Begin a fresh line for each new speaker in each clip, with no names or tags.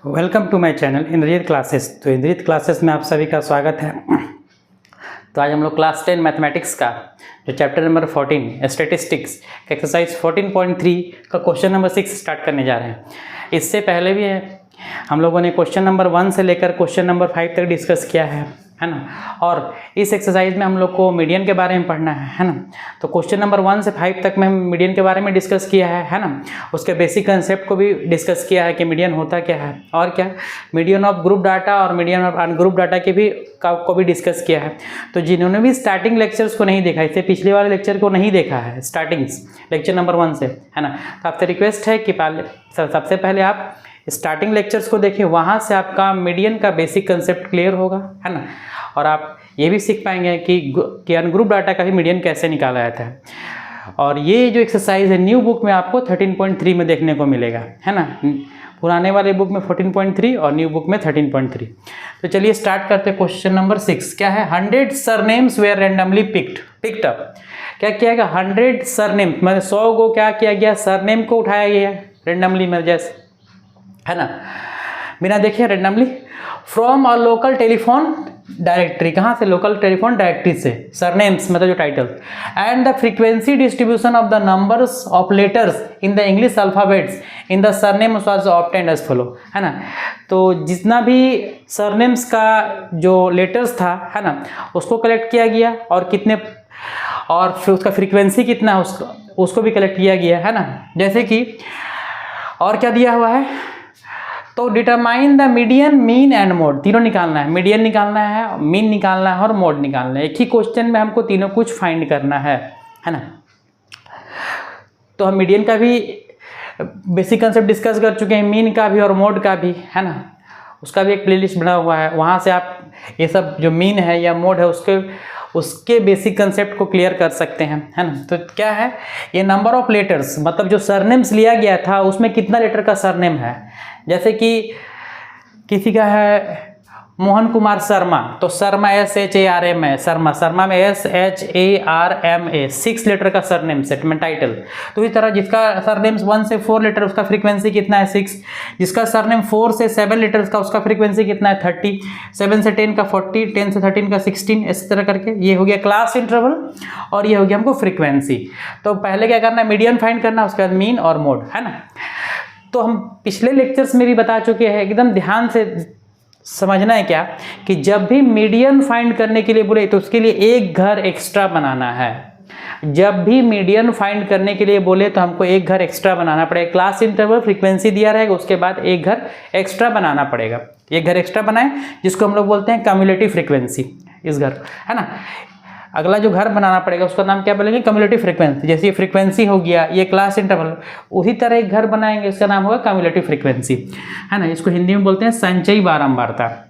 Welcome to my channel Indrajeet classes. तो Indrajeet classes में आप सभी का स्वागत है। तो आज हम लोग क्लास 10 मैथमेटिक्स का जो चैप्टर नंबर 14 स्टैटिस्टिक्स का एक्सरसाइज 14.3 का क्वेश्चन नंबर 6 स्टार्ट करने जा रहे हैं। इससे पहले भी हम लोगों ने क्वेश्चन नंबर 1 से लेकर क्वेश्चन नंबर 5 तक डिस्कस किया है ना। और इस एक्सरसाइज में हम लोग को मीडियन के बारे में पढ़ना है ना। तो क्वेश्चन नंबर 1 से 5 तक में हम मीडियन के बारे में डिस्कस किया है ना। उसके बेसिक कंसेप्ट को भी डिस्कस किया है कि मीडियन होता क्या है और क्या मीडियन ऑफ ग्रुप डाटा और मीडियन ऑफ अनग्रुप डाटा के भी को भी डिस्कस किया है। तो जिन्होंने भी स्टार्टिंग लेक्चर्स को नहीं देखा, इससे पिछले वाले लेक्चर को नहीं देखा है स्टार्टिंग्स लेक्चर नंबर 1 से, है ना, तो आपसे रिक्वेस्ट है कि सबसे पहले आप स्टार्टिंग लेक्चर्स को देखिए, वहाँ से आपका मीडियन का बेसिक कंसेप्ट क्लियर होगा, है ना। और आप ये भी सीख पाएंगे कि अनग्रुप डाटा का भी मीडियन कैसे निकाला जाता है। और ये जो एक्सरसाइज है न्यू बुक में आपको 13.3 में देखने को मिलेगा, है ना। पुराने वाले बुक में 14.3 और न्यू बुक में 13.3। तो चलिए स्टार्ट करते हैं। क्वेश्चन नंबर 6 क्या है? 100 surnames were randomly picked up. क्या किया गया? 100 सरनेम मतलब 100 को क्या किया गया? सरनेम को उठाया गया रैंडमली, मतलब जैसे, है ना, बिना देखे randomly from a local telephone directory. कहाँ से? लोकल टेलीफोन डायरेक्टरी से। सरनेम्स मतलब जो title and the frequency distribution of the numbers of letters in the English alphabets in the surnames was obtained as follow, है ना। तो जितना भी सरनेम्स का जो लेटर्स था, है ना, उसको कलेक्ट किया गया और कितने, और फिर उसका फ्रीक्वेंसी कितना है उसको भी कलेक्ट किया गया, है ना। जैसे कि और क्या दिया हुआ है? तो determine the median, mean and mode, तीनों निकालना है। मीडियन निकालना है, मीन निकालना है और मोड निकालना है। एक ही क्वेश्चन में हमको तीनों कुछ फाइंड करना है ना। तो हम मीडियन का भी बेसिक कंसेप्ट डिस्कस कर चुके हैं, मीन का भी और मोड का भी, है ना। उसका भी एक प्लेलिस्ट बना हुआ है, वहाँ से आप ये सब जो मीन है या मोड है उसके बेसिक कंसेप्ट को क्लियर कर सकते हैं, है ना। तो क्या है ये? नंबर ऑफ लेटर्स, मतलब जो सरनेम्स लिया गया था उसमें कितना लेटर का सरनेम है। जैसे कि किसी का है मोहन कुमार शर्मा, तो शर्मा SHARM है, शर्मा में SHARMA 6 लेटर का सरनेम सेट में टाइटल। तो इस तरह जिसका सरनेम्स 1 से 4 लेटर उसका फ्रीक्वेंसी कितना है? 6। जिसका सरनेम 4 से 7 लेटर्स का उसका फ्रीक्वेंसी कितना है? 30। 7 से 10 का 40, 10 से 13 का 16, इस तरह करके ये हो गया क्लास इंटरवल और ये हो गया हमको फ्रीक्वेंसी। तो पहले क्या करना है? मीडियन फाइंड करना, उसके बाद मीन और मोड, है ना। तो हम पिछले लेक्चर्स में भी बता चुके हैं, एकदम ध्यान से समझना है क्या कि जब भी मीडियन फाइंड करने के लिए बोले तो उसके लिए एक घर एक्स्ट्रा बनाना है। जब भी मीडियन फाइंड करने के लिए बोले तो हमको एक घर एक्स्ट्रा बनाना पड़ेगा। क्लास इंटरवल फ्रीक्वेंसी दिया रहेगा, उसके बाद एक घर एक्स्ट्रा बनाना पड़ेगा। एक घर एक्स्ट्रा बनाए जिसको हम लोग बोलते हैं कम्युलेटिव फ्रीक्वेंसी, इस घर, है ना। अगला जो घर बनाना पड़ेगा उसका नाम क्या बोलेंगे? Cumulative frequency. जैसे ये फ्रीक्वेंसी हो गया, ये क्लास इंटरवल, उसी तरह एक घर बनाएंगे, इसका नाम होगा कम्युलेटिव फ्रीक्वेंसी, है ना। इसको हिंदी में बोलते हैं संचयी बारंबारता।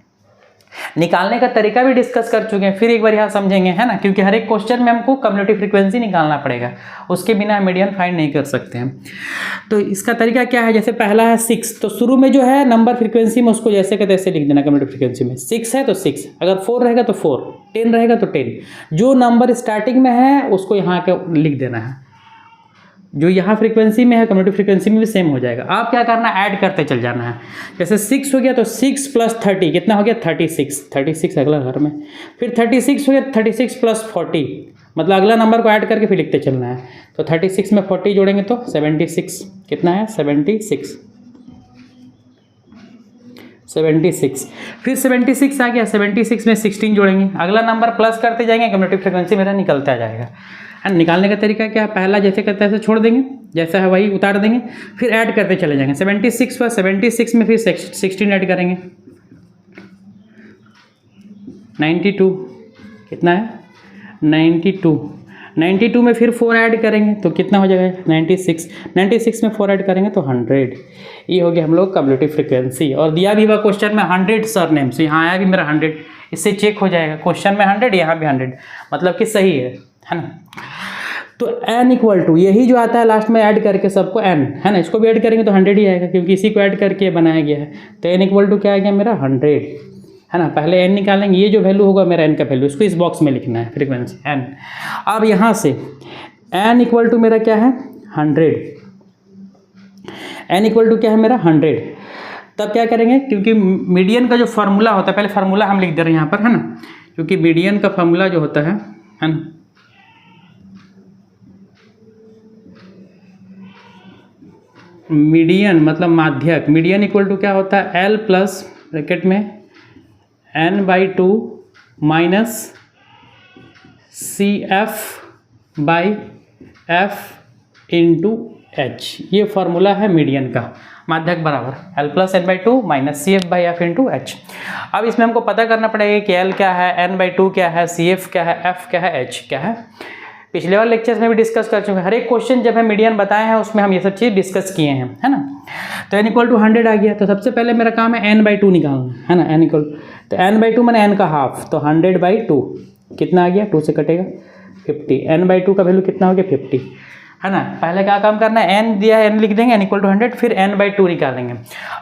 निकालने का तरीका भी डिस्कस कर चुके हैं, फिर एक बार यहाँ समझेंगे, है ना, क्योंकि हर एक क्वेश्चन में हमको कम्युलेटिव फ्रीक्वेंसी निकालना पड़ेगा, उसके बिना मीडियन फाइंड नहीं कर सकते हैं। तो इसका तरीका क्या है? जैसे पहला है 6, तो शुरू में जो है नंबर फ्रीक्वेंसी में उसको जैसे का तैसे लिख देना। कम्युलेटिव फ्रीक्वेंसी में 6 है तो 6, अगर 4 रहेगा तो 4, 10 रहेगा तो 10। जो नंबर स्टार्टिंग में है उसको यहाँ के लिख देना है, जो यहाँ फ्रीक्वेंसी में है कम्युलेटिव फ्रीक्वेंसी में भी सेम हो जाएगा। आप क्या करना है? ऐड करते चल जाना है। जैसे 6 हो गया तो 6 + 30 कितना हो गया? 36 अगला घर में। फिर 36 हो गया, 36 + 40 मतलब अगला नंबर को ऐड करके फिर लिखते चलना है। तो 36 में 40 जोड़ेंगे तो 76 कितना है? 76। फिर 76 आ गया, 76 में 16 जोड़ेंगे, अगला नंबर प्लस करते जाएंगे, कम्युलेटिव फ्रीक्वेंसी मेरा निकलता जाएगा। एंड निकालने का तरीका क्या है? पहला जैसे करते हैं ऐसे छोड़ देंगे, जैसा है वही उतार देंगे, फिर ऐड करते चले जाएंगे। 76 हुआ, 76 में फिर 16 ऐड करेंगे, 92 कितना है? 92 में फिर 4 ऐड करेंगे तो कितना हो जाएगा? 96 में 4 ऐड करेंगे तो 100। ये हो गया हम लोग कम्युलेटिव फ्रीक्वेंसी। और दिया भी हुआ क्वेश्चन में 100 सरनेम्स, यहाँ आया भी मेरा 100, इससे चेक हो जाएगा। क्वेश्चन में 100, यहाँ भी 100, मतलब कि सही है ना। तो n = यही जो आता है लास्ट में ऐड करके सबको n, है ना, इसको भी ऐड करेंगे तो 100 ही आएगा क्योंकि इसी को ऐड करके बनाया गया है। तो n = क्या आ गया मेरा? 100, है ना। पहले n निकालेंगे, ये जो वैल्यू होगा मेरा n का वैल्यू, इसको इस बॉक्स में लिखना है, फ्रीक्वेंसी n। अब यहाँ से n = मेरा क्या है? 100। n = क्या है मेरा? 100। तब क्या करेंगे, क्योंकि मीडियन का जो फार्मूला होता है, पहले फार्मूला हम लिख दे रहे हैं यहाँ पर, है ना, क्योंकि मीडियन का फार्मूला जो होता है ना, मीडियन मतलब माध्यक, मीडियन इक्वल टू क्या होता है, L प्लस ब्रैकेट में n/2 minus CF/F into H। ये फार्मूला है मीडियन का, माध्यक बराबर L plus n/2 minus CF/F into H। अब इसमें हमको पता करना पड़ेगा कि L क्या है, n/2 क्या है, CF क्या है, F क्या है, H क्या है। पिछले वाले लेक्चर्स में भी डिस्कस कर चुके हैं, हर एक क्वेश्चन जब हम मीडियन बताए हैं उसमें हम ये सब चीज़ डिस्कस किए हैं, है ना। तो n इक्वल टू 100 आ गया, तो सबसे पहले मेरा काम है n/2 निकालना, है ना। n इक्वल तो n/2 मैंने n का हाफ, तो 100/2 कितना आ गया, 2 से कटेगा 50। n/2 का वैल्यू कितना हो गया, 50, है ना। पहले क्या काम करना है, n दिया है n लिख देंगे, n इक्वल टू 100, फिर n/2 निकालेंगे।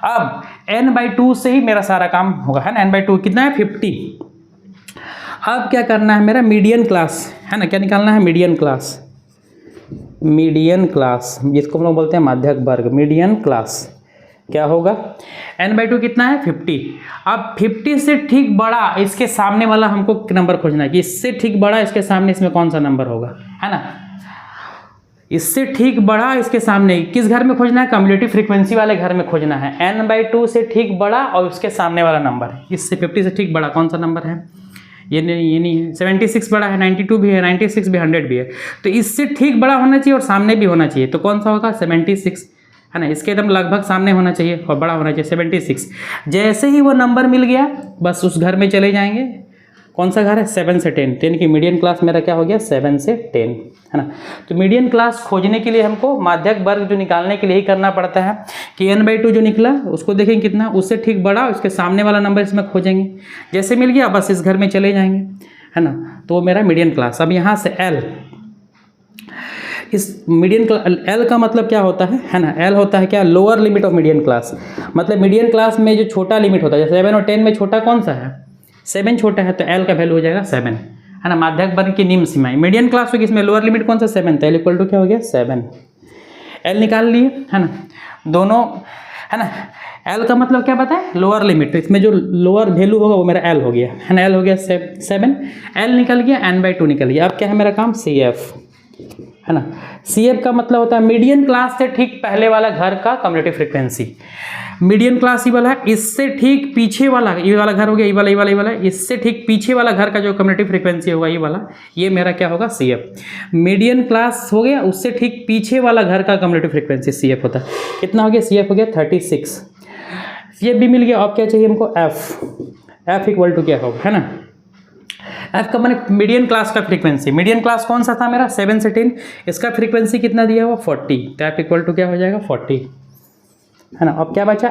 अब n/2 से ही मेरा सारा काम होगा, है ना। n/2 कितना है, 50। अब क्या करना है, मेरा मीडियन क्लास, है ना, क्या निकालना है, मीडियन क्लास, मीडियन क्लास जिसको हम लोग बोलते हैं माध्यक वर्ग, मीडियन क्लास क्या होगा, n/2 कितना है, 50। अब 50 से ठीक बड़ा इसके सामने वाला हमको नंबर खोजना है कि इससे ठीक बड़ा इसके सामने इसमें कौन सा नंबर होगा, है ना। इससे ठीक बड़ा इसके सामने किस घर में खोजना है, कम्युलेटिव फ्रीक्वेंसी वाले घर में खोजना है। n/2 से ठीक बड़ा और उसके सामने वाला नंबर, इससे 50 से ठीक बड़ा कौन सा नंबर है, ये नहीं है। 76 बड़ा है, 92 भी है, 96 भी, 100 भी है, तो इससे ठीक बड़ा होना चाहिए और सामने भी होना चाहिए, तो कौन सा होगा, 76, है ना। इसके एकदम लगभग सामने होना चाहिए और बड़ा होना चाहिए, 76। जैसे ही वो नंबर मिल गया बस उस घर में चले जाएंगे, कौन सा घर है, 7 से 10, 10 की मीडियन क्लास मेरा क्या हो गया, 7 से 10, है ना। तो मीडियन क्लास खोजने के लिए हमको माध्यक वर्ग जो निकालने के लिए ही करना पड़ता है कि n/2 जो निकला उसको देखेंगे कितना, उससे ठीक बड़ा उसके सामने वाला नंबर इसमें खोजेंगे, जैसे मिल गया बस इस घर में चले जाएंगे, है ना। तो वो मेरा मीडियन क्लास। अब यहाँ से L, इस मीडियन L का मतलब क्या होता है ना, L होता है क्या, lower limit of median class. मतलब मीडियन क्लास में जो छोटा लिमिट होता है, जैसे 7 और 10 में छोटा कौन सा है, 7 छोटा है, तो L का वैल्यू हो जाएगा 7, है ना। माध्यक वर्ग की निम्न सीमाएं, मीडियन क्लास होगी, इसमें लोअर लिमिट कौन सा, 7, तो L इक्वल टू क्या हो गया, 7। L निकाल लिए, है ना, दोनों, है ना। L का मतलब क्या पता है, लोअर लिमिट, तो इसमें जो लोअर वैल्यू होगा वो मेरा L हो गया, है ना। L हो गया 7, L निकल गया, n/2 निकल गया। अब क्या है मेरा काम, CF, है ना। CF का मतलब होता है मीडियन क्लास से ठीक पहले वाला घर का कम्युलेटिव फ्रीक्वेंसी। मीडियन क्लास ये वाला है, इससे ठीक पीछे वाला, ये वाला घर हो गया, ये वाला, ये वाला, ये वाला, इससे ठीक पीछे वाला घर का जो कम्युलेटिव फ्रीक्वेंसी होगा ये वाला, ये मेरा क्या होगा, CF। मीडियन क्लास हो गया, उससे ठीक पीछे वाला घर का कम्युलेटिव फ्रीक्वेंसी CF होता है। कितना हो गया, CF हो गया 36। CF भी मिल गया। अब क्या चाहिए हमको, F इक्वल टू क्या होगा, है ना। F का मैंने मीडियन क्लास का फ्रीक्वेंसी, मीडियन क्लास कौन सा था मेरा, 7 से 10, इसका फ्रीक्वेंसी कितना दिया हुआ, 40, तो F इक्वल टू क्या हो जाएगा, 40, है ना। अब क्या बचा,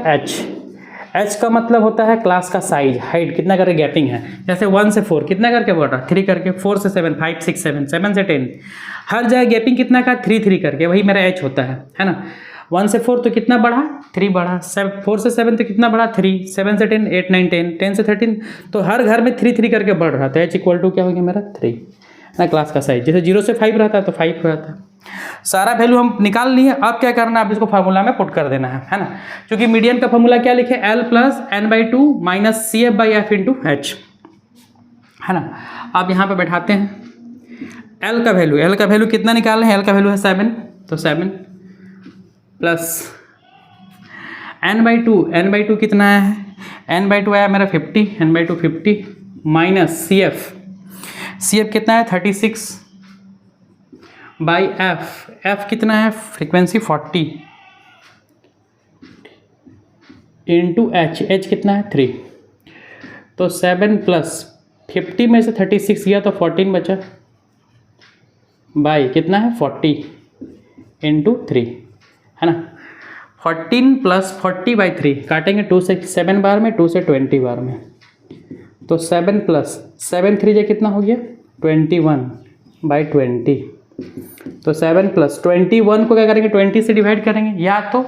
H का मतलब होता है क्लास का साइज, हाइट, कितना करके गैपिंग है, जैसे 1 से 4 कितना करके बढ़ रहा, 3 करके, 4 से 7, 5, 6, 7, 7 से 10, हर जगह गैपिंग कितना का, 3 करके, वही मेरा H होता है ना। 1 से 4 तो कितना बढ़ा, 3 बढ़ा, 4 से 7 तो कितना बढ़ा, 3, 7 से 10, 8, 9, 10, 10 से 13, तो हर घर में 3 करके बढ़ रहा, तो H इक्वल टू क्या हो गया मेरा, 3, ना। क्लास का साइज जैसे 0 से 5 रहता है तो 5 हो जाता है। सारा वैल्यू हम निकाल लिए। अब क्या करना है, अब इसको फार्मूला में पुट कर देना है ना। क्योंकि मीडियन का फार्मूला क्या लिखे, L plus n/2 minus CF/F into H, है ना। अब यहाँ पे बैठाते हैं L का वैल्यू कितना निकाल रहे हैं, L का वैल्यू है 7, तो 7 प्लस n/2 कितना है, n/2 आया मेरा 50, n/2 50 माइनस CF कितना है 36 बाई F कितना है, फ्रीक्वेंसी 40 इंटू H कितना है 3, तो 7 प्लस 50 में से 36 गया तो 14 बचा, बाई कितना है 40 इंटू 3, है ना। 14 प्लस 40/3 काटेंगे 2 से 7 बार में, 2 से 20 बार में, तो 7 प्लस 7 3 कितना हो गया 21/20, तो 7 प्लस 21 को क्या करेंगे 20 से डिवाइड करेंगे, या तो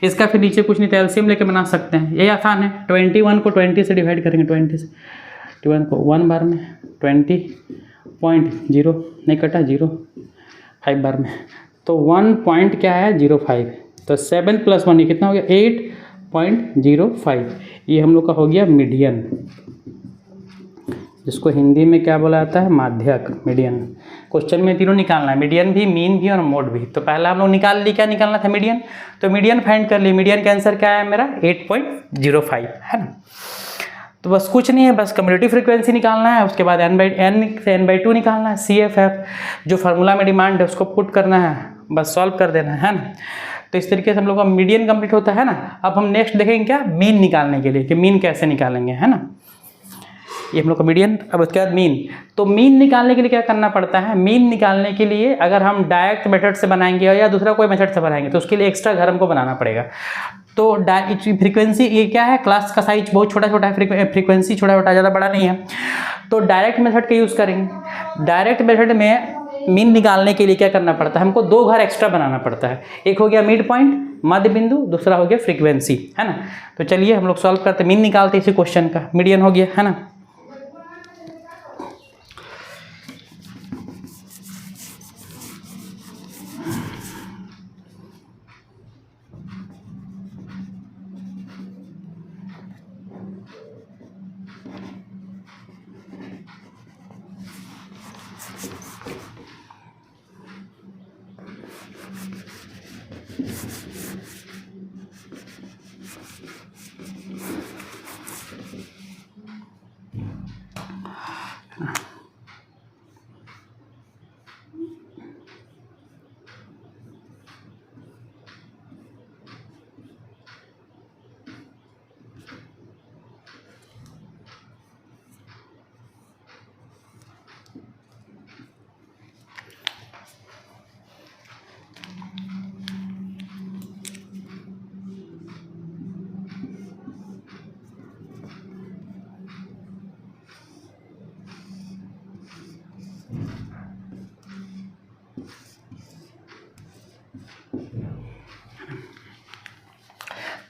इसका फिर नीचे कुछ नहीं तो एलसीएम लेके बना सकते हैं, यही आसान है। 21 को 20 से डिवाइड करेंगे, 20 से 21 को 1 बार में 20.0 नहीं कटा 0 5 बार में, तो 1 पॉइंट क्या है 05, तो 7 प्लस 1 ये कितना हो गया 8 0.05, ये हम लोग का हो गया मीडियन, जिसको हिंदी में क्या बोला जाता है, माध्यक, मीडियन। क्वेश्चन में तीनों निकालना है, मीडियन भी, मीन भी और मोड भी। तो पहला हम लोग निकाल ली, क्या निकालना था, मीडियन। तो मीडियन फाइंड कर ली, मीडियन का आंसर क्या है मेरा 8.05 है ना। तो बस कुछ नहीं है, बस कम्युलेटिव फ्रीक्वेंसी निकालना है, उसके बाद n से n/2 निकालना है, CFF जो फार्मूला में डिमांड है उसको पुट करना है, बस सॉल्व कर देना है ना। तो इस तरीके से हम लोग का मीडियन कंप्लीट होता है ना। अब हम नेक्स्ट देखेंगे क्या, मीन निकालने के लिए, कि मीन कैसे निकालेंगे, है ना। ये हम लोग का मीडियन। अब उसके बाद मीन। तो मीन निकालने के लिए क्या करना पड़ता है, मीन निकालने के लिए अगर हम डायरेक्ट मेथड से बनाएंगे या दूसरा कोई मेथड से बनाएंगे तो उसके लिए एक्स्ट्रा घर हमको बनाना पड़ेगा। तो फ्रीक्वेंसी ये क्या है, क्लास का साइज बहुत छोटा छोटा है, फ्रीक्वेंसी छोटा छोटा, ज़्यादा बड़ा नहीं है। तो डायरेक्ट मेथड का यूज़ करेंगे। डायरेक्ट मेथड में मीन निकालने के लिए क्या करना पड़ता है, हमको दो घर एक्स्ट्रा बनाना पड़ता है। एक हो गया मिड पॉइंट, मध्य बिंदु, दूसरा हो गया फ्रीक्वेंसी, है ना। तो चलिए हम लोग सॉल्व करते, मीन निकालते इसी क्वेश्चन का। मीडियन हो गया, है ना।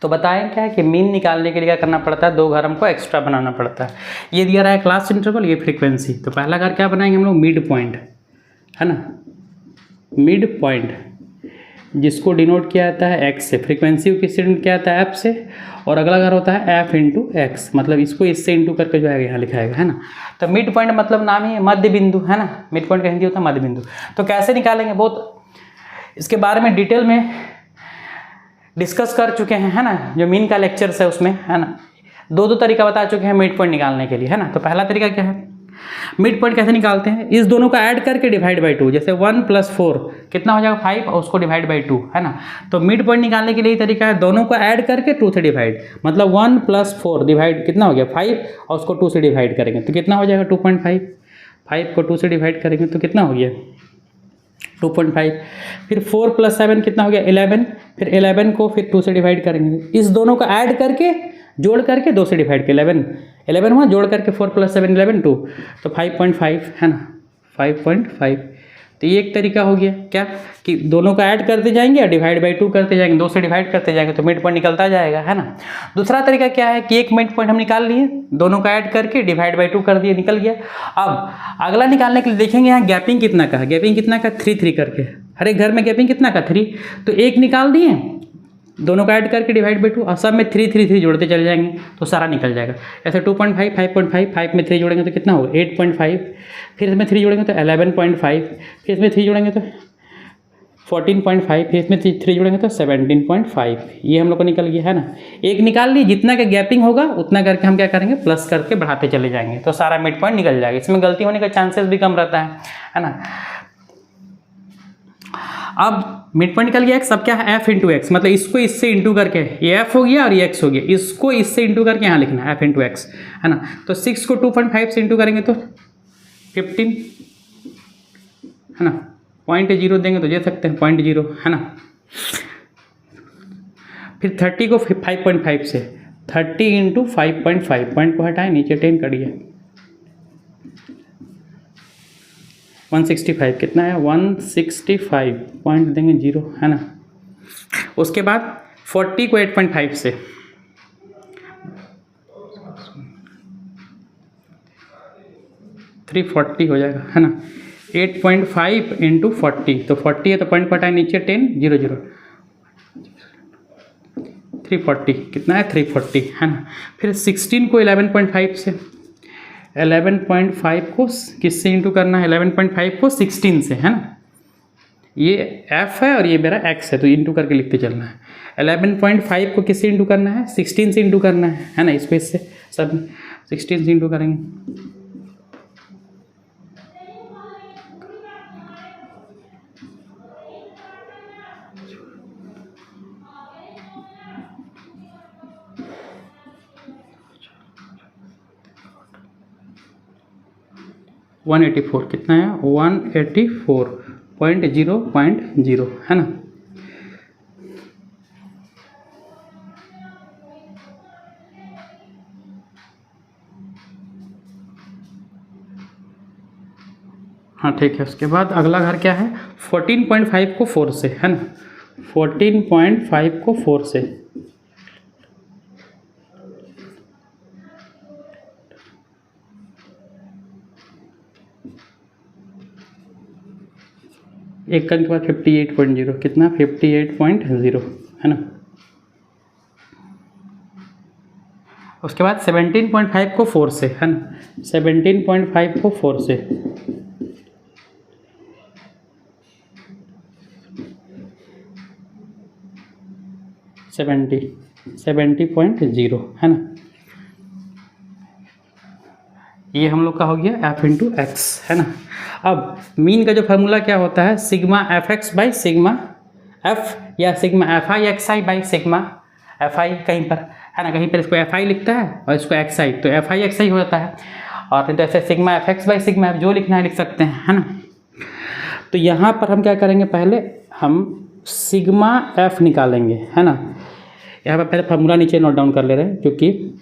तो बताएं क्या कि मीन निकालने के लिए क्या करना पड़ता है, दो घर हमको एक्स्ट्रा बनाना पड़ता है। ये दिया रहा है क्लास इंटरवल, ये फ्रीक्वेंसी। तो पहला घर क्या बनाएंगे हम लोग, मिड पॉइंट, है ना। मिड पॉइंट जिसको डिनोट किया जाता है x से, फ्रीक्वेंसी को किससे डिनोट किया जाता है, f से। और अगला घर होता है f इंटू एक्स, मतलब इसको इससे इंटू करके जो है यहाँ लिखाएगा, है ना। तो मिड पॉइंट मतलब नाम ही मध्य बिंदु, है ना। मिड पॉइंट का हिंदी होता है मध्य बिंदु। तो कैसे निकालेंगे, बहुत इसके बारे में डिटेल में डिस्कस कर चुके हैं, है ना। जो मीन का लेक्चर्स है उसमें, है ना, दो तरीका बता चुके हैं मिड पॉइंट निकालने के लिए, है ना। तो पहला तरीका क्या है, मिड पॉइंट कैसे निकालते हैं, इस दोनों का ऐड करके डिवाइड बाई 2, जैसे 1 + 4 कितना हो जाएगा 5, और उसको डिवाइड बाई 2, है ना। तो मिड पॉइंट निकालने के लिए तरीका है, दोनों को ऐड करके 2 से डिवाइड, मतलब 1 + 4 डिवाइड कितना हो गया 5, और उसको 2 से डिवाइड करेंगे तो कितना हो जाएगा 2.5। 5 को 2 से डिवाइड करेंगे तो कितना हो गया 2.5। फिर 4 + 7 कितना हो गया 11, फिर 11 को फिर 2 से डिवाइड करेंगे, इस दोनों को ऐड करके जोड़ करके 2 से डिवाइड किया, 11 हुआ, जोड़ करके 4 + 7 11 2, तो 5.5, है ना, 5.5। तो ये एक तरीका हो गया क्या, कि दोनों का ऐड करते जाएंगे और डिवाइड बाई 2 करते जाएंगे, 2 से डिवाइड करते जाएंगे तो मिड पॉइंट निकलता जाएगा, है ना। दूसरा तरीका क्या है कि एक मिड पॉइंट हम निकाल लिए, दोनों का ऐड करके डिवाइड बाई 2 कर दिए, निकल गया। अब अगला निकालने के लिए देखेंगे यहाँ गैपिंग कितना का है, गैपिंग कितना का 3 करके, हर एक घर में गैपिंग कितना का 3, तो एक निकाल दिए, दोनों का ऐड करके डिवाइड बाई 2, और सब में 3 जोड़ते चले जाएंगे तो सारा निकल जाएगा। ऐसे 2.5, 5.5, 5 में 3 जोड़ेंगे तो कितना होगा 8.5, फिर इसमें 3 जोड़ेंगे तो 11.5, फिर इसमें 3 जोड़ेंगे तो 14.5, फिर इसमें 3 जोड़ेंगे तो 17.5। ये हम लोग को निकल गया, है ना। एक निकाल ली, जितना का गैपिंग होगा उतना करके हम क्या करेंगे प्लस करके बढ़ाते चले जाएंगे तो सारा मिड पॉइंट निकल जाएगा। इसमें गलती होने का चांसेस भी कम रहता है ना। अब मिड पॉइंट निकल गया x, अब क्या है f इंटू एक्स, मतलब इसको इससे इंटू करके, ये f हो गया और ये x हो गया, इसको इससे इंटू करके यहाँ लिखना है f इंटू एक्स, है ना। तो 6 को 2.5 से इंटू करेंगे तो 15, है ना। 0.0 देंगे तो दे सकते हैं 0.0, है ना। फिर 30 को 5.5 से, 30 इंटू 5.5, पॉइंट को हटाए नीचे 10 करिए, 165 कितना है 165, पॉइंट देंगे 0, है ना। उसके बाद 40 को 8.5 से, 340 हो जाएगा, है ना। 8.5 इंटू 40, तो 40 है तो पॉइंट को हटाए नीचे 10, 0 0, 340 कितना है 340 है ना। फिर 16 को 11.5 से 11.5 को किससे इंटू करना है 11.5 को 16 से है ना। ये f है और ये मेरा x है तो इंटू करके लिखते चलना है। 11.5 को किससे इंटू करना है 16 से इंटू करना है ना। इसको इससे सब 16 से इंटू करेंगे। वन 184 कितना है 184.0.0 है ना। हाँ ठीक है। उसके बाद अगला घर क्या है 14.5 को 4 से है ना। 14.5 को 4 से एक अंक के बाद 58.0 कितना 58.0 है ना। उसके बाद 17.5 को 4 से है ना। 17.5 को 4 से 70.0 है ना। ये हम लोग का हो गया f इंटू एक्स है ना। अब मीन का जो फार्मूला क्या होता है sigma f x by sigma f या sigma f i x i by sigma f i कहीं पर है ना। कहीं पर इसको एफ आई लिखता है और इसको एक्स आई तो एफ आई एक्स आई हो जाता है। और नहीं तो ऐसे sigma f x by sigma F जो लिखना है लिख सकते हैं है ना। तो यहाँ पर हम क्या करेंगे पहले हम सिग्मा एफ निकालेंगे है ना। यहाँ पर पहले फार्मूला नीचे नोट डाउन कर ले रहे हैं क्योंकि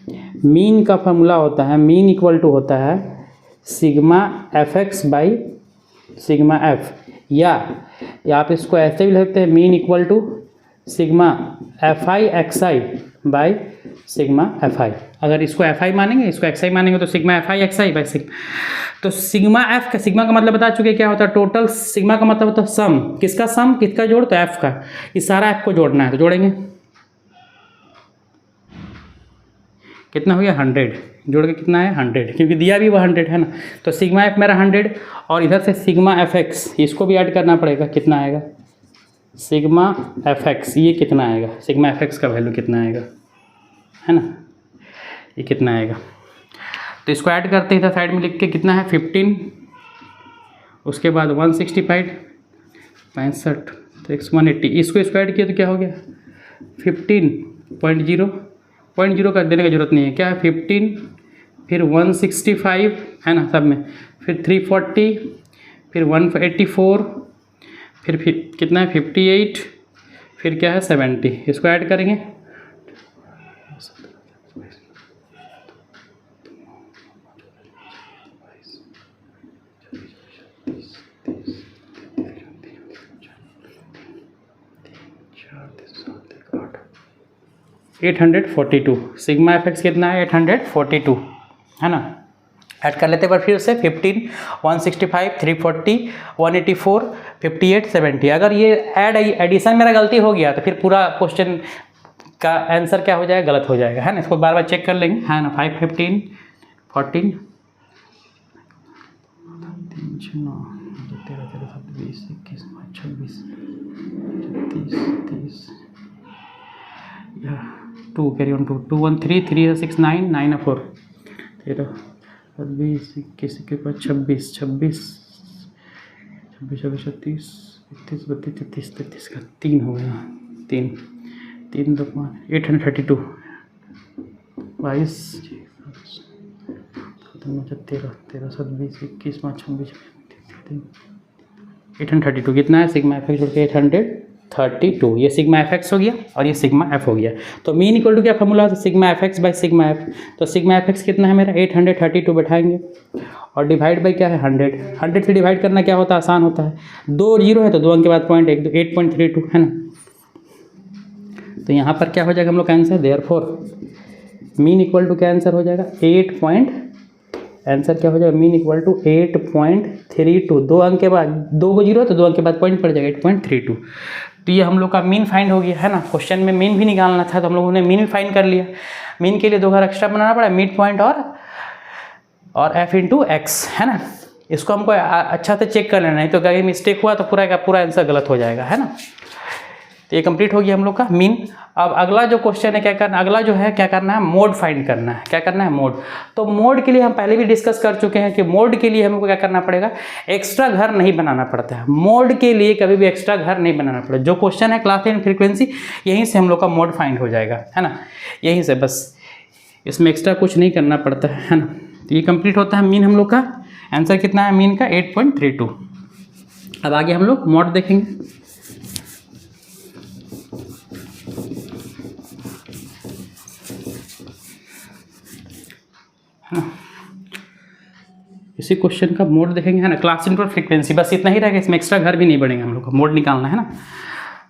मीन का फार्मूला होता है मीन इक्वल टू होता है sigma f x by sigma f या आप इसको ऐसे भी लिखते हैं mean equal to sigma f i x i by sigma f i. अगर इसको एफ आई मानेंगे इसको एक्स आई मानेंगे तो sigma f i x i by sigma. तो सिग्मा एफ का सिग्मा का मतलब बता चुके क्या होता है टोटल। सिग्मा का मतलब होता है सम किसका जोड़ तो एफ का। इस सारा एफ को जोड़ना है तो जोड़ेंगे कितना हो गया 100 जोड़ के कितना है 100 क्योंकि दिया भी वह 100 है ना। तो सिग्मा एफ मेरा 100 और इधर से सिग्मा एफ एक्स इसको भी ऐड करना पड़ेगा कितना आएगा सिग्मा एफ एक्स ये कितना आएगा सिग्मा एफ एक्स का वैल्यू कितना आएगा है ना। ये कितना आएगा तो इसको ऐड करते हैं इधर साइड में लिख के कितना है 15 उसके बाद 165 65 तो 180 इसको ऐड किया तो क्या हो गया 15.0 कर देने की जरूरत नहीं है क्या है 15 फिर 165 है ना सब में फिर 340 फिर 184 फिर कितना है 58 फिर क्या है 70 इसको ऐड करेंगे $842 सिग्मा एफ एक्स कितना है 842 है ना। ऐड कर लेते हैं पर फिर से 15 165 340 184 58 70। अगर ये एडिशन मेरा गलती हो गया तो फिर पूरा क्वेश्चन का आंसर क्या हो जाएगा गलत हो जाएगा है ना। इसको बार बार चेक कर लेंगे है ना। 5 15 14 3 9 13 20 21 26 30 या 2 कैरी ऑन 2 2 1 3 3 6 9 9 4 13 20 21 26 26 26 27 36 31 32 33 33 का 3 हो गया 3 3 2 5 832 22 13 13 7 20 21 5 26 832 कितना है सिग्मा एफ एक्स जोड़ के 832 ये सिग्मा एफ एक्स हो गया और ये सिग्मा एफ हो गया। तो मीन इक्वल टू क्या फॉर्मूला है sigma f x by sigma F. तो सिग्मा एफ एक्स कितना है मेरा 832 बैठाएंगे और डिवाइड बाई क्या है 100 से डिवाइड करना क्या होता है आसान होता है 2 0 है तो 2 अंक के बाद 8.32 है ना। तो यहाँ पर क्या हो जाएगा हम लोग का answer therefore mean equal to क्या आंसर हो जाएगा आंसर क्या हो जाएगा मीन इक्वल टू 8.32 2 अंक के बाद 2 को 0 तो 2 अंक के बाद पॉइंट पड़ जाएगा 8.32। तो ये हम लोग का मीन फाइंड हो गया है ना। क्वेश्चन में मीन भी निकालना था तो हम लोगों ने मीन भी फाइंड कर लिया। मीन के लिए 2 घर एक्स्ट्रा बनाना पड़ा, मिड पॉइंट और f इंटू एक्स, है ना। इसको हमको अच्छा से चेक कर लेना, नहीं तो कहीं मिस्टेक हुआ तो पूरा का पूरा आंसर गलत हो जाएगा, है ना। तो ये कंप्लीट हो गया हम लोग का मीन। अब अगला जो क्वेश्चन है क्या करना, अगला जो है क्या करना है, मोड फाइंड करना है। क्या करना है, मोड। तो मोड के लिए हम पहले भी डिस्कस कर चुके हैं कि मोड के लिए हमको क्या करना पड़ेगा, एक्स्ट्रा घर नहीं बनाना पड़ता है। मोड के लिए कभी भी एक्स्ट्रा घर नहीं बनाना पड़ेगा। जो क्वेश्चन है क्लास 10 फ्रीक्वेंसी, यहीं से हम लोग का मोड फाइंड हो जाएगा, है ना। यहीं से बस, इसमें एक्स्ट्रा कुछ नहीं करना पड़ता है ना। तो ये कंप्लीट होता है मीन हम लोग का। आंसर कितना है मीन का, 8.32। अब आगे हम लोग मोड देखेंगे। इसी क्वेश्चन का मोड देखेंगे, है ना। क्लास इंटरवल फ्रीक्वेंसी, बस इतना ही रहेगा, इसमें एक्स्ट्रा घर भी नहीं बढ़ेंगे हम लोग को, मोड निकालना है ना।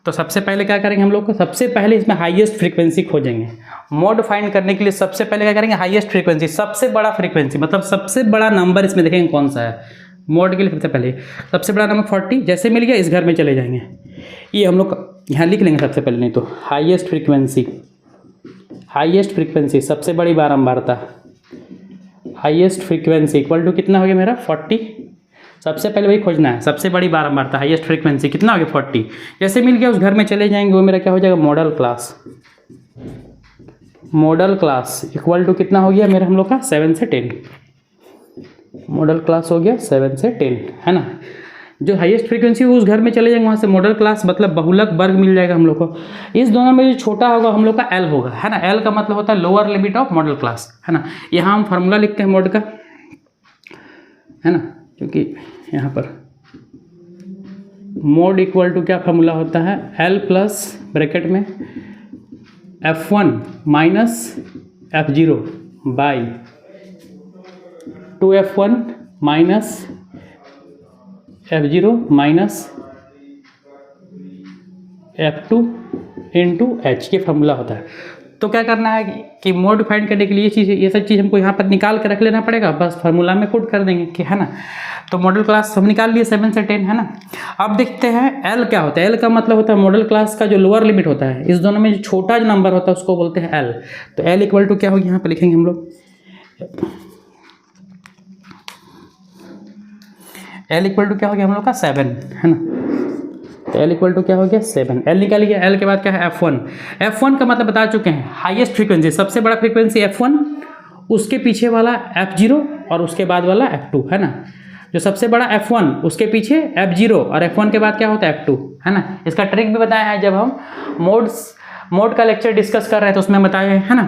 तो सबसे पहले क्या करेंगे हम लोग को, सबसे पहले इसमें हाईएस्ट फ्रीक्वेंसी खोजेंगे। मोड फाइंड करने के लिए सबसे पहले क्या करेंगे, हाईएस्ट फ्रीक्वेंसी, सबसे बड़ा फ्रीक्वेंसी, मतलब सबसे बड़ा नंबर इसमें देखेंगे कौन सा है। मोड के लिए सबसे पहले सबसे बड़ा नंबर 40, जैसे मिल गया इस घर में चले जाएंगे। ये हम लोग यहाँ लिख लेंगे सबसे पहले, नहीं तो हाईएस्ट फ्रीक्वेंसी, हाईएस्ट फ्रीक्वेंसी सबसे बड़ी बारंबारता, हाईएस्ट फ्रीक्वेंसी इक्वल टू कितना हो गया मेरा 40। सबसे पहले वही खोजना है, सबसे बड़ी बारंबारता हाईएस्ट फ्रीक्वेंसी कितना हो गया 40। जैसे मिल गया उस घर में चले जाएंगे, वो मेरा क्या हो जाएगा, modal class. Modal class equal to कितना हो गया मेरा हम लोग का 7 से 10। मॉडल क्लास हो गया 7 से 10, है ना। जो हाईएस्ट फ्रीक्वेंसी उस घर में चले जाएंगे, वहाँ से मॉडल क्लास मतलब बहुलक वर्ग मिल जाएगा हम लोग को। इस दोनों में जो छोटा होगा हम लोग का एल होगा, है ना। एल का मतलब होता है lower limit of model class, है ना। यहाँ हम फार्मूला लिखते हैं मोड का, है ना, क्योंकि यहाँ पर मोड इक्वल टू क्या फार्मूला होता है, एल प्लस ब्रैकेट में f1 minus f0 by 2f1 minus f0 minus f2 into H, ये फार्मूला होता है। तो क्या करना है कि मोड फाइंड करने के लिए ये सब चीज़ हमको यहाँ पर निकाल कर रख लेना पड़ेगा, बस फार्मूला में पुट कर देंगे कि, है ना। तो मॉडल क्लास हम निकाल लिए 7 से 10, है ना। अब देखते हैं एल क्या होता है। एल का मतलब होता है मॉडल क्लास का जो लोअर लिमिट होता है, इस दोनों में जो छोटा जो नंबर होता है उसको बोलते हैं एल। तो एल इक्वल टू क्या होगी, यहाँ पर लिखेंगे हम लोग, एल इक्वल टू क्या हो गया हम लोग का 7, है ना। तो एल इक्वल टू क्या हो गया 7। एल निकाल गया। एल के बाद क्या है f1। f1 का मतलब बता चुके हैं, हाईएस्ट फ्रीक्वेंसी, सबसे बड़ा फ्रीक्वेंसी f1, उसके पीछे वाला f0 और उसके बाद वाला f2, है ना। जो सबसे बड़ा f1 उसके पीछे f0 और f1 के बाद क्या होता है f2, है ना। इसका ट्रिक भी बताया है जब हम मोड का लेक्चर डिस्कस कर रहे हैं तो उसमें बताया है ना।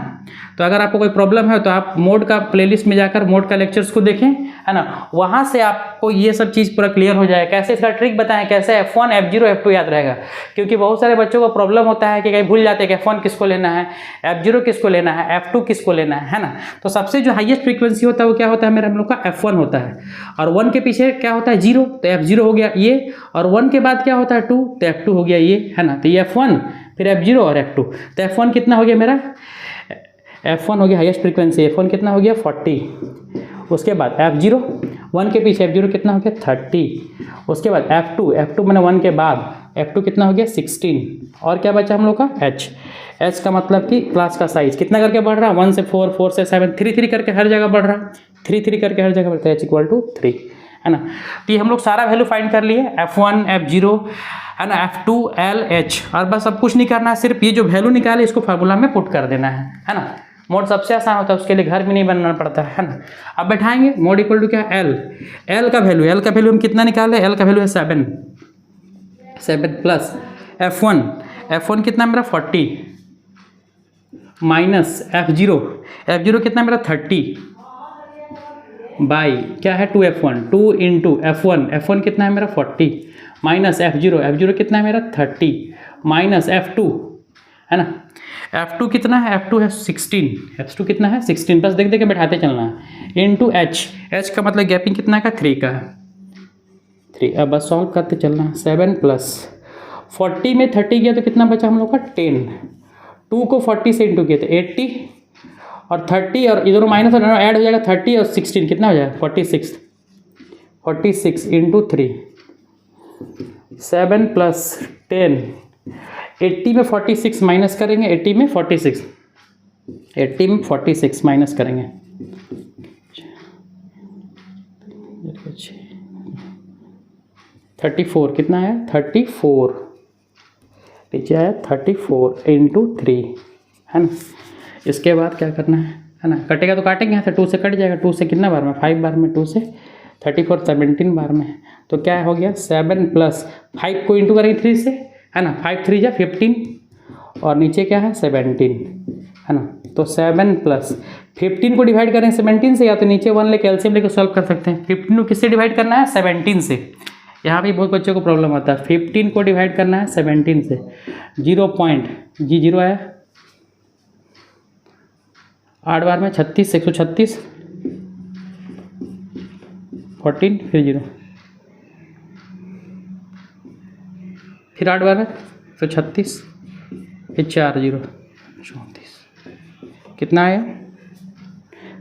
तो अगर आपको कोई प्रॉब्लम है तो आप मोड का प्लेलिस्ट में जाकर मोड का लेक्चर्स को देखें, है ना। वहाँ से आपको ये सब चीज़ पूरा क्लियर हो जाए। कैसे इसका ट्रिक बताएं, कैसे f1 f0 f2 याद रहेगा, क्योंकि बहुत सारे बच्चों को प्रॉब्लम होता है कि कहीं भूल जाते हैं कि f1 किसको लेना है, f0 किसको लेना है, f2 किसको लेना है ना। तो सबसे जो हाईएस्ट फ्रीक्वेंसी होता है वो क्या होता है मेरा हम लोग का f1 होता है, और 1 के पीछे क्या होता है 0, तो f0 हो गया ये, और 1 के बाद क्या होता है 2, तो f2 हो गया ये, है ना। तो ये f1 फिर f0 और f2। तो f1 कितना हो गया मेरा, f1 हो गया हाईएस्ट फ्रीक्वेंसी, f1 कितना हो गया 40। उसके बाद f0, 1 के पीछे f0 कितना हो गया 30। उसके बाद f2 मैंने 1 के बाद f2 कितना हो गया 16। और क्या बचा हम लोग का h का मतलब कि क्लास का साइज कितना करके बढ़ रहा है, 1 से 4, 4 से 7, 3 3 करके हर जगह बढ़ रहा है, 3 3 करके हर जगह बढ़ता है, h इक्वल टू 3, है ना। तो ये हम लोग सारा वैल्यू फाइंड कर लिए, f1 f0, है ना, f2 l h, और बस अब कुछ नहीं करना है, सिर्फ ये जो वैल्यू निकाले इसको फार्मूला में पुट कर देना है ना। मोड सबसे आसान होता है, उसके लिए घर भी नहीं बनाना पड़ता है ना। अब बैठाएंगे मोड इक्वल टू क्या है एल का वैल्यू हम कितना निकाले, एल का वैल्यू है 7 प्लस f1 कितना मेरा 40 माइनस f0 कितना मेरा 30 बाई क्या है 2f1, 2 इंटू f1 कितना है मेरा 40 माइनस f0 कितना है मेरा 30 माइनस f2, है ना। f2 कितना है, f2 है 16, f2 कितना है 16, बस देख के बैठाते चलना है, इंटू h का मतलब गैपिंग कितना का 3 का है 3। अब बस सॉल्व करते चलना है। 7 प्लस 40 में 30 गया तो कितना बचा हम लोग का 10, 2 को 40 से इंटू किया तो 80, और 30 और इधर माइनस ऐड हो जाएगा 30 और 16 कितना हो जाएगा 46 इंटू 3, 7 प्लस 10 80 में 46 माइनस करेंगे, 80 में 46 माइनस करेंगे, 34 कितना है 34, नीचे आया 34 इंटू 3 है ना। इसके बाद क्या करना है ना, कटेगा तो काटेंगे, यहाँ से 2 से कट जाएगा, 2 से कितना बार में 5 बार में, 2 से 34 17 बार में, तो क्या हो गया 7 प्लस 5 को इंटू करेंगे 3 से है ना, 5 3 जा 15 और नीचे क्या है 17 है ना। तो 7 प्लस 15 को डिवाइड करें 17 से, या तो नीचे 1 लेके एलसीएम लेके सॉल्व कर सकते हैं। 15 को किससे डिवाइड करना है 17 से, यहाँ भी बहुत बच्चों को प्रॉब्लम आता है। 15 को डिवाइड करना है 17 से, 0 आया 8 बार में 36 136 14 फिर 0 फिर 8 बार में 136 फिर 4 0 34 कितना आया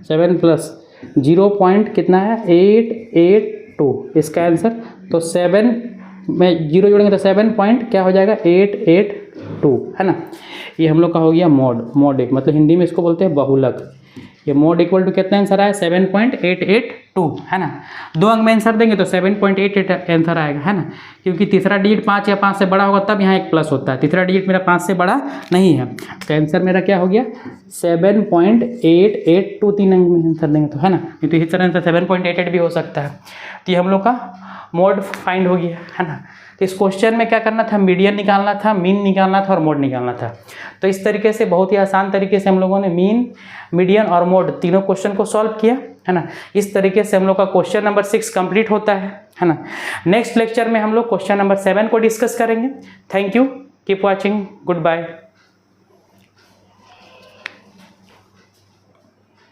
7 प्लस 0 पॉइंट कितना है 882 इसका आंसर। तो 7 में 0 जोड़ेंगे तो 7 पॉइंट क्या हो जाएगा 882 है ना। ये हम लोग का हो गया मोड एक, मतलब हिंदी में इसको बोलते हैं बहुलक। ये मोड इक्वल टू कितना आंसर आया 7.882 है ना। 2 अंक में आंसर देंगे तो 7.88 आंसर आएगा है ना, क्योंकि तीसरा डिजिट 5 या 5 से बड़ा होगा तब यहाँ एक प्लस होता है। तीसरा डिजिट मेरा 5 से बड़ा नहीं है, तो आंसर मेरा क्या हो गया 7.882। 3 अंक में आंसर देंगे तो है ना, नहीं तो इसी तरह आंसर 7.88 भी हो सकता है। तो ये हम लोग का मोड फाइंड हो गया है ना। तो इस क्वेश्चन में क्या करना था, मीडियन निकालना था, मीन निकालना था और मोड निकालना था। तो इस तरीके से बहुत ही आसान तरीके से हम लोगों ने मीन, मीडियन और मोड तीनों क्वेश्चन को सॉल्व किया है ना। इस तरीके से हम लोग का क्वेश्चन नंबर 6 कंप्लीट होता है ना। नेक्स्ट लेक्चर में हम लोग क्वेश्चन नंबर 7 को डिस्कस करेंगे। Thank you, keep watching, good bye.